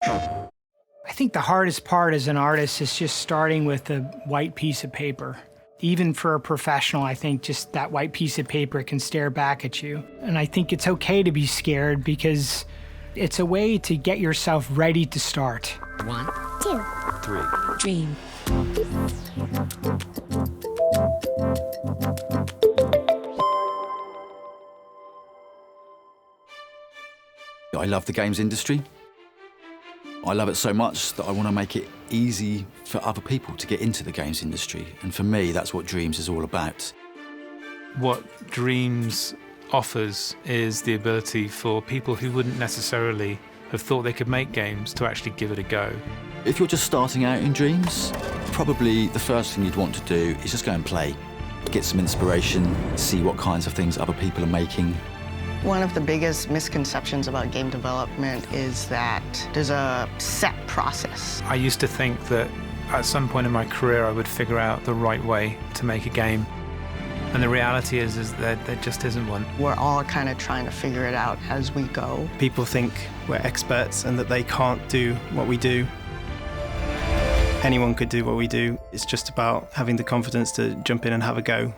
I think the hardest part as an artist is just starting with a white piece of paper. Even for a professional, I think just that white piece of paper can stare back at you. And I think it's okay to be scared because it's a way to get yourself ready to start. 1, 2, 3. Dream. I love the games industry. I love it so much that I want to make it easy for other people to get into the games industry. And for me, that's what Dreams is all about. What Dreams offers is the ability for people who wouldn't necessarily have thought they could make games to actually give it a go. If you're just starting out in Dreams, probably the first thing you'd want to do is just go and play. Get some inspiration, see what kinds of things other people are making. One of the biggest misconceptions about game development is that there's a set process. I used to think that at some point in my career I would figure out the right way to make a game. And the reality is that there just isn't one. We're all kind of trying to figure it out as we go. People think we're experts and that they can't do what we do. Anyone could do what we do. It's just about having the confidence to jump in and have a go.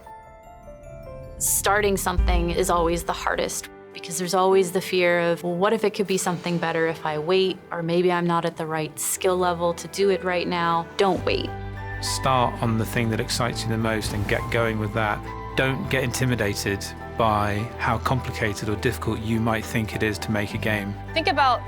Starting something is always the hardest because there's always the fear of, well, what if it could be something better if I wait? Or maybe I'm not at the right skill level to do it right now. Don't wait. Start on the thing that excites you the most and get going with that. Don't get intimidated by how complicated or difficult you might think it is to make a game. Think about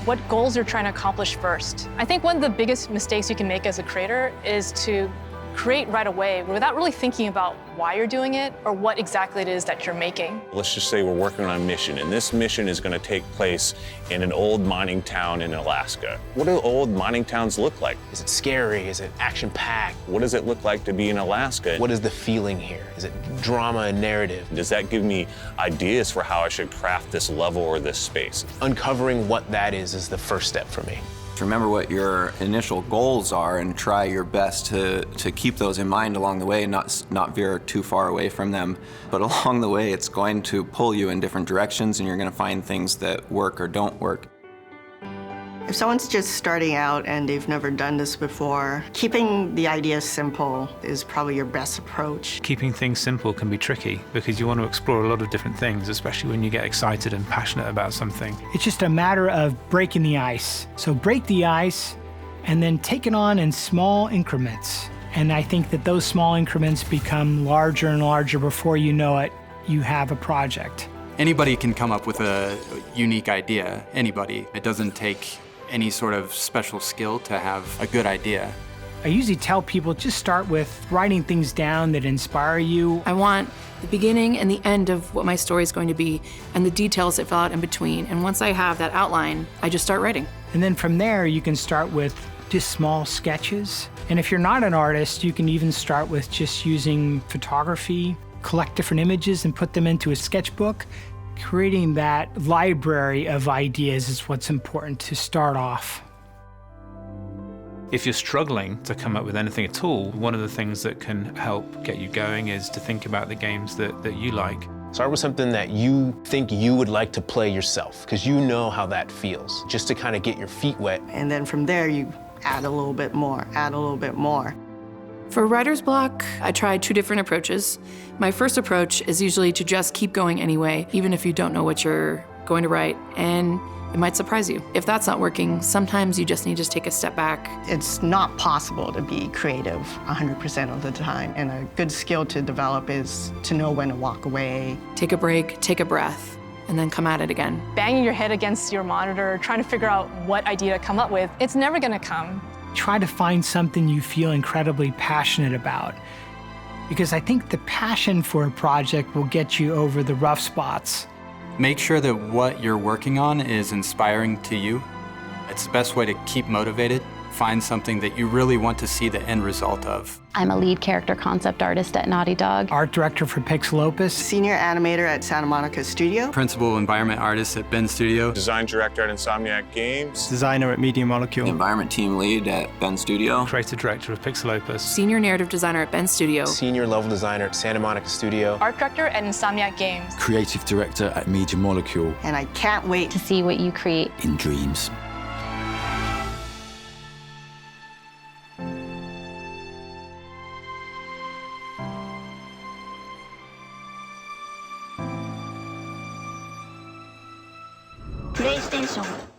what goals you're trying to accomplish first. I think one of the biggest mistakes you can make as a creator is to create right away without really thinking about why you're doing it or what exactly it is that you're making. Let's just say we're working on a mission, and this mission is going to take place in an old mining town in Alaska. What do old mining towns look like? Is it scary? Is it action-packed? What does it look like to be in Alaska? What is the feeling here? Is it drama and narrative? Does that give me ideas for how I should craft this level or this space? Uncovering what that is the first step for me. Remember what your initial goals are and try your best to keep those in mind along the way and not veer too far away from them. But along the way, it's going to pull you in different directions and you're going to find things that work or don't work. If someone's just starting out and they've never done this before, keeping the idea simple is probably your best approach. Keeping things simple can be tricky because you want to explore a lot of different things, especially when you get excited and passionate about something. It's just a matter of breaking the ice. So break the ice and then take it on in small increments. And I think that those small increments become larger and larger before you know it, you have a project. Anybody can come up with a unique idea, anybody. It doesn't take any sort of special skill to have a good idea. I usually tell people just start with writing things down that inspire you. I want the beginning and the end of what my story is going to be and the details that fill out in between. And once I have that outline, I just start writing. And then from there, you can start with just small sketches. And if you're not an artist, you can even start with just using photography, collect different images and put them into a sketchbook. Creating that library of ideas is what's important to start off. If you're struggling to come up with anything at all, one of the things that can help get you going is to think about the games that you like. Start with something that you think you would like to play yourself, because you know how that feels, just to kind of get your feet wet. And then from there, you add a little bit more, add a little bit more. For writer's block, I tried 2 different approaches. My first approach is usually to just keep going anyway, even if you don't know what you're going to write, and it might surprise you. If that's not working, sometimes you just need to take a step back. It's not possible to be creative 100% of the time, and a good skill to develop is to know when to walk away. Take a break, take a breath, and then come at it again. Banging your head against your monitor, trying to figure out what idea to come up with, it's never gonna come. Try to find something you feel incredibly passionate about. Because I think the passion for a project will get you over the rough spots. Make sure that what you're working on is inspiring to you. It's the best way to keep motivated. Find something that you really want to see the end result of. I'm a lead character concept artist at Naughty Dog. Art director for Pixel Opus. Senior animator at Santa Monica Studio. Principal environment artist at Ben Studio. Design director at Insomniac Games. Designer at Media Molecule. Environment team lead at Ben Studio. Creative director of Pixel Opus. Senior narrative designer at Ben Studio. Senior level designer at Santa Monica Studio. Art director at Insomniac Games. Creative director at Media Molecule. And I can't wait To see what you create. In Dreams. プレイステーション